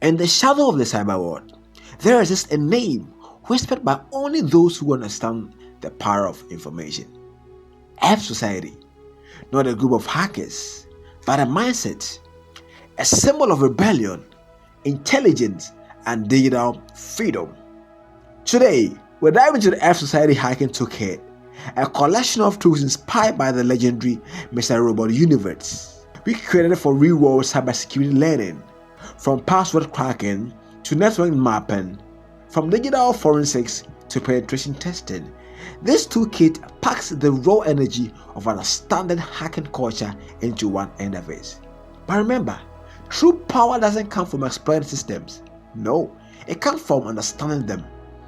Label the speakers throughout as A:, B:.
A: In the shadow of the cyber world, there exists a name whispered by only those who understand the power of information. Fsocity, not a group of hackers, but a mindset, a symbol of rebellion, intelligence, and digital freedom. Today, we're diving into the Fsocity hacking toolkit, a collection of tools inspired by the legendary Mr. Robot universe. We created it for real-world cybersecurity learning, from password cracking to network mapping, from digital forensics to penetration testing. This toolkit packs the raw energy of an standard hacking culture into one interface. But remember, true power doesn't come from exploiting systems. No, it comes from understanding them.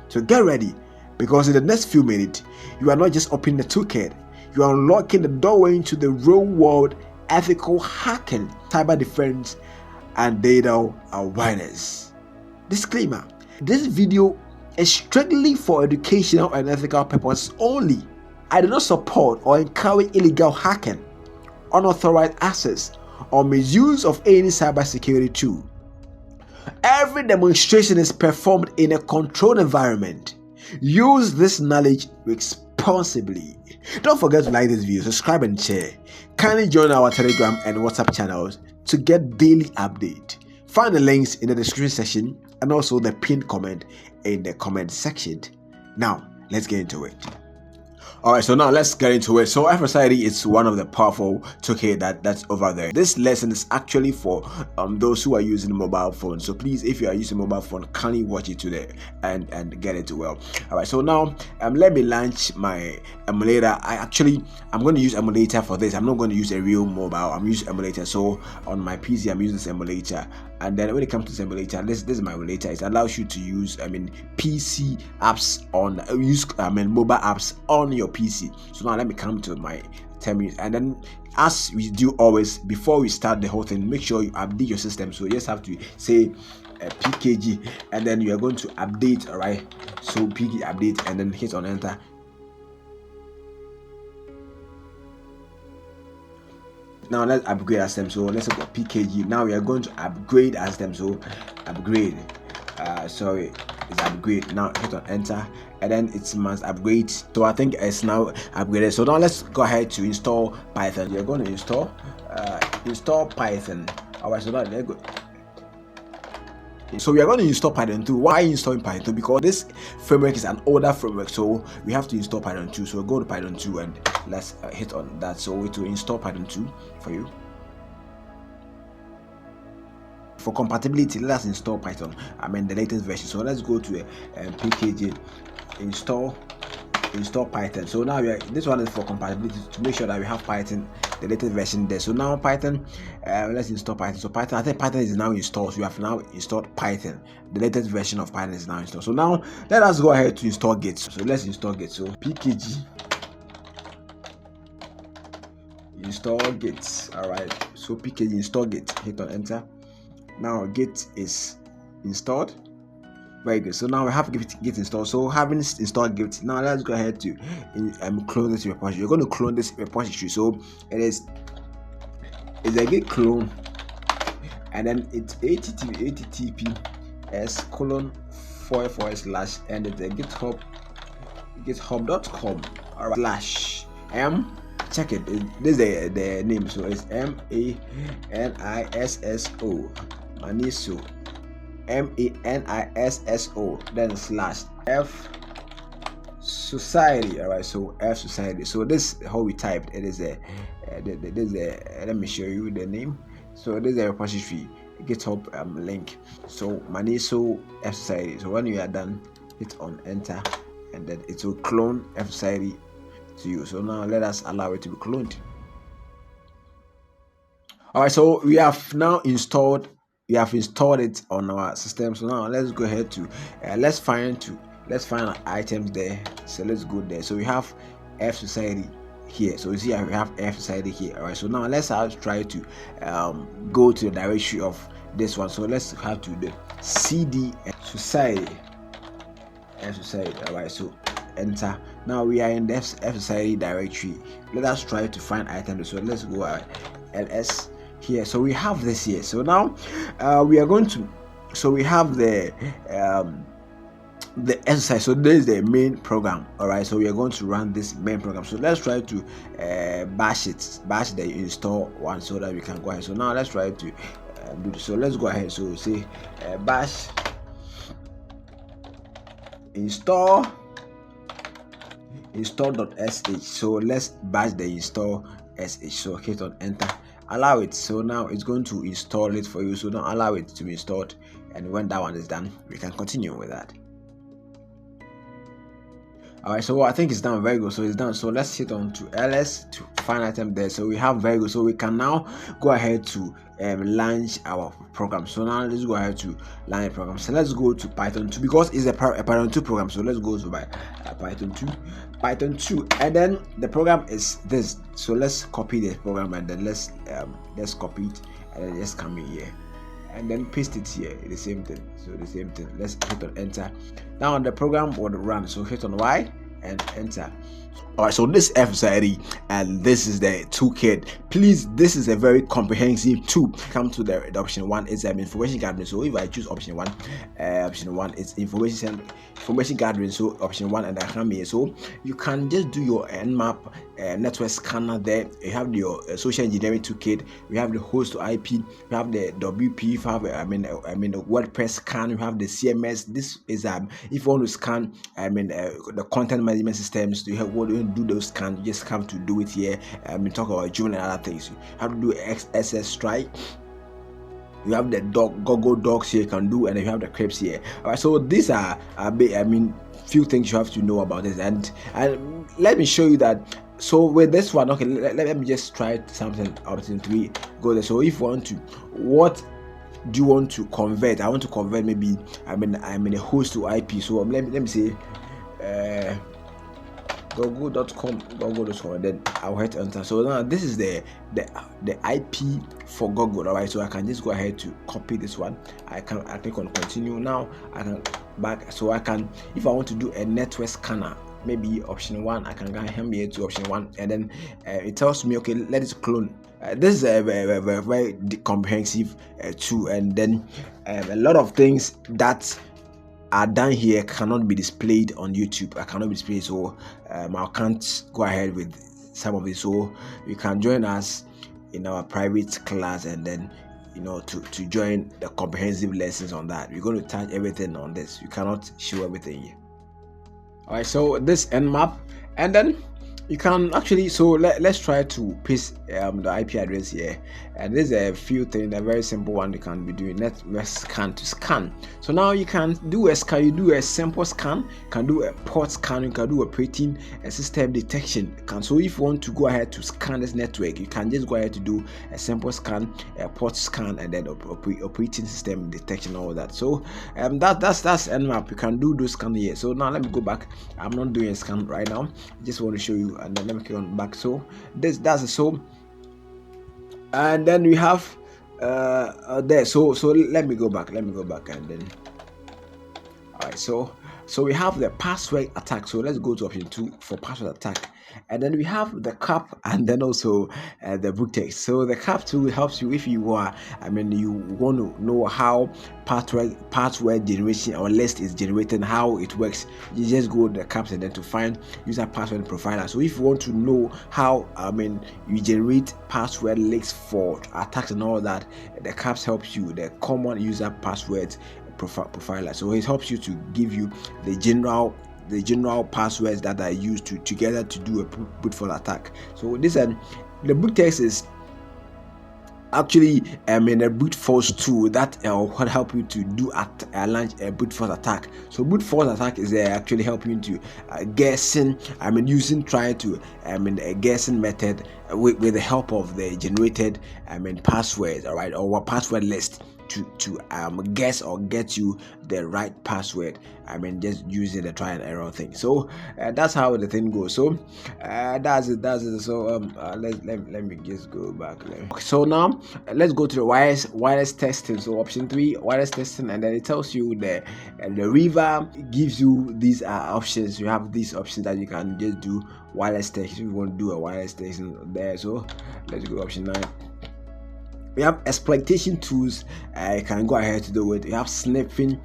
A: So get ready, because in the next few minutes, you are not just opening the toolkit, you are unlocking the doorway into the real-world ethical hacking, cyber defense, and data awareness. Disclaimer: this video is strictly for educational and ethical purposes only. I do not support or encourage illegal hacking, unauthorized access, or misuse of any cybersecurity tool. Every demonstration is performed in a controlled environment. Use this knowledge responsibly. Don't forget to like this video, subscribe and share. Kindly join our Telegram and WhatsApp channels to get daily update. Find the links in the description section and also the pinned comment in the comment section. Now, let's get into it. Alright, so now let's get into it. So Fsocity is one of the powerful toolkit that's over there. This lesson is actually for those who are using mobile phones. So please, if you are using mobile phone, kindly watch it today and get it well. Alright, so now let me launch my emulator. I'm going to use emulator for this. I'm not going to use a real mobile. I'm using emulator. So on my PC, I'm using this emulator. And then when it comes to this emulator, this is my emulator. It allows you to use PC apps on mobile apps on your PC. So now let me come to my Termux, and then as we do always, before we start the whole thing, make sure you update your system. So you just have to say pkg, and then you are going to update. All right, so pkg update, and then hit on enter. Now let's upgrade our system. So let's go pkg. Now we are going to upgrade our system. So upgrade, it's upgrade. Now hit on enter, and then it must upgrade. So I think it's now upgraded. So now let's go ahead to install Python. You're going to install Python. Alright, so now let's go. So we are going to install Python 2. Why installing Python 2? Because this framework is an older framework, so we have to install Python 2. So go to Python 2 and let's hit on that. So we to install Python 2 for you. For compatibility, let us install Python. The latest version. So let's go to pkg install Python. So now this one is for compatibility, to make sure that we have Python, the latest version there. So now Python, let's install Python. So Python, I think Python is now installed. So we have now installed Python. The latest version of Python is now installed. So now let us go ahead to install Git. So let's install Git. So pkg install Git. All right. So pkg install Git. Hit on enter. Now Git is installed. Very good. So now we have Git installed. So having installed Git, now let's go ahead to clone this repository. You're going to clone this repository. So it's a Git clone, and then it's https:// and it's a github.com. All right, /m. Check it. This is the name. So it's MANISSO. Manisso. MANISSO, then /Fsocity. All right, so Fsocity. So this is how we typed. It is let me show you the name. So this is a repository GitHub link. So Manisso Fsocity. So when you are done, hit on enter, and then it will clone Fsocity to you. So now let us allow it to be cloned. All right, so we have now installed. We have installed it on our system. So now let's go ahead to let's find our items there. So let's go there. So we have Fsocity here. So you see we have Fsocity here. All right, so now let's try to go to the directory of this one. So let's have to the cd Fsocity. All right, so enter. Now we are in the Fsocity directory. Let us try to find items. So let's go ls here. So we have this here. So now we are going to So we have the exercise. So this is the main program. All right, so we are going to run this main program. So let's try to bash the install one, so that we can go ahead. So now let's try to do this. So let's go ahead. So say bash install.sh. so let's bash the install.sh. so hit on enter, allow it. So now it's going to install it for you. So now allow it to be installed, and when that one is done, we can continue with that. Alright, so I think it's done. Very good. So it's done. So let's hit on to ls to find item there. So we have very good. So we can now go ahead to launch our program. So now let's go ahead to launch the program. So let's go to Python 2, because it's a Python 2 program. So let's go to Python 2, and then the program is this. So let's copy the program, and then let's copy it, and then just come in here and then paste it here. The same thing. So the same thing. Let's hit on enter. Now the program will run. So hit on Y and enter. Alright, so this is Fsocity, and this is the toolkit. Please, this is a very comprehensive tool. Come to the option 1 is information gathering. So if I choose option 1 is information gathering. So option 1, and I come here. So you can just do your nmap network scanner there. You have your social engineering toolkit. We have the host to IP. We have the WP. You have the WordPress scan. You have the CMS. This is if you want to scan the content management systems. You have what you do those scan. You just have to do it here. Talk about June and other things. You have to do XSS strike. You have the Google Docs here you can do, and you have the Crepes here. Alright, so these are few things you have to know about this, and let me show you that. So with this one, okay, let me just try something out in 3. Go there. So if you want to, what do you want to convert? I want to convert maybe I'm in a host to IP. So let me say google.com, and then I'll hit enter. So now this is the IP for Google. Alright, so I can just go ahead to copy this one. I click on continue. Now I can back. So I can, if I want to do a network scanner, maybe option 1, I can go here to option 1, and then it tells me, okay, let it clone. This is a very comprehensive tool, and then a lot of things that are done here cannot be displayed on YouTube. I cannot be displayed, so I can't go ahead with some of it. So you can join us in our private class, and then to join the comprehensive lessons on that. We're going to touch everything on this. You cannot show everything here. Alright, so this nmap, and then you can actually, so let's try to paste the IP address here, and there's a few things, a very simple one you can be doing. Network scan to scan. So now you can do a scan. You do a simple scan, you can do a port scan, you can do operating system detection. So if you want to go ahead to scan this network, you can just go ahead to do a simple scan, a port scan, and then operating system detection, all that. So that's nmap. You can do those scan here. So now let me go back. I'm not doing a scan right now. I just want to show you, and then let me click on back. So that's it. So and then we have there. So let me go back, and then alright, so we have the password attack. So let's go to option 2 for password attack, and then we have the cap, and then also the book text. So the cap tool helps you if you are you want to know how password generation or list is generated, how it works. You just go to the caps, and then to find user password profiler. So if you want to know how you generate password lists for attacks and all that, the caps helps you, the common user password profiler. So it helps you to give you the general passwords that are used together to do a brute force attack. So this the book text is actually a brute force tool that will help you to do launch a brute force attack. So brute force attack is actually helping you to guessing using trying to a guessing method with the help of the generated passwords, all right, or password list to guess or get you the right password. Just using the try and error thing. So that's how the thing goes. So that's it. So let me just go back. So now let's go to the wireless testing. So option 3, wireless testing, and then it tells you the river gives you these options. You have these options that you can just do wireless testing if you want to do a wireless testing there. So let's go option 9. We have exploitation tools. You can go ahead to do it. You have snipping,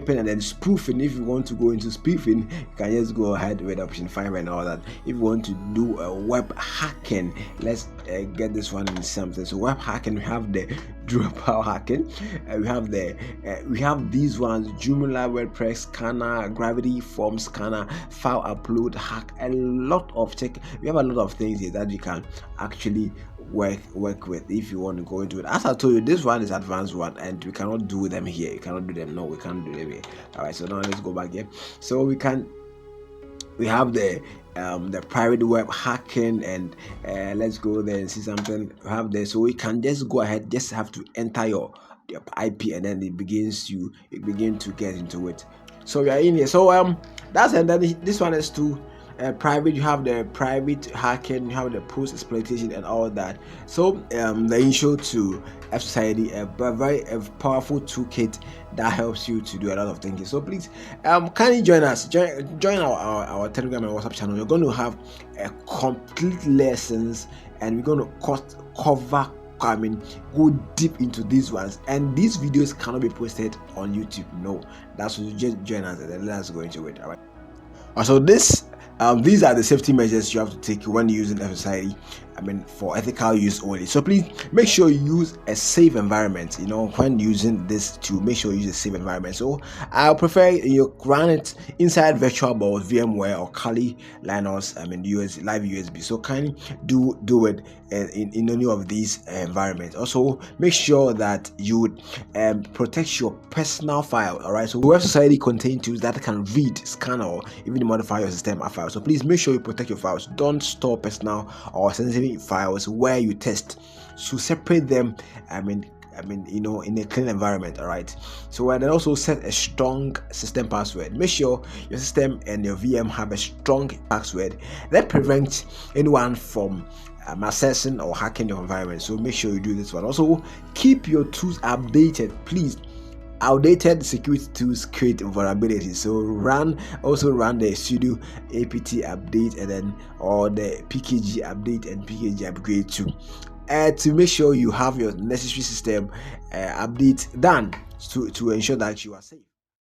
A: and then spoofing. If you want to go into spoofing, you can just go ahead with option 5 and all that. If you want to do a web hacking, let's get this one in something. So web hacking, we have the Drupal hacking. We have these ones: Joomla, WordPress scanner, Gravity form scanner, file upload hack. A lot of tech. We have a lot of things here that you can actually work with if you want to go into it. As I told you, this one is advanced one, and we cannot do them here. You cannot do them. No, we can't do them here. All right. So now let's go back here. So we have the private web hacking, and let's go there and see something. We have there, so we can just go ahead. Just have to enter your IP, and then it begin to get into it. So we are in here. So that's, and then this one is too. Private, you have the private hacking, you have the post exploitation and all that. So the intro to Fsocity, a very powerful toolkit that helps you to do a lot of things. So please kindly join us, join our Telegram and WhatsApp channel. You're going to have a complete lessons, and we're going to cover, go deep into these ones, and these videos cannot be posted on YouTube. No, that's what you just join us, and then let us go into it. All right. So these are the safety measures you have to take when using Fsocity. For ethical use only. So please make sure you use a safe environment. When using this tool, make sure you use a safe environment. So I prefer you run it inside VirtualBox, VMware, or Kali Linux. Live USB. So kindly do it in any of these environments. Also, make sure that you protect your personal file. All right. So Fsocity contains tools that can read, scan, or even modify your system files. So please make sure you protect your files. Don't store personal or sensitive files where you test. So separate them. In a clean environment. All right. So and then also set a strong system password. Make sure your system and your VM have a strong password that prevents anyone from accessing or hacking your environment. So make sure you do this one. Also, keep your tools updated, please. Outdated security tools create vulnerabilities. So run the sudo apt update, and then or the pkg update and pkg upgrade too, to make sure you have your necessary system update done to ensure that you are safe.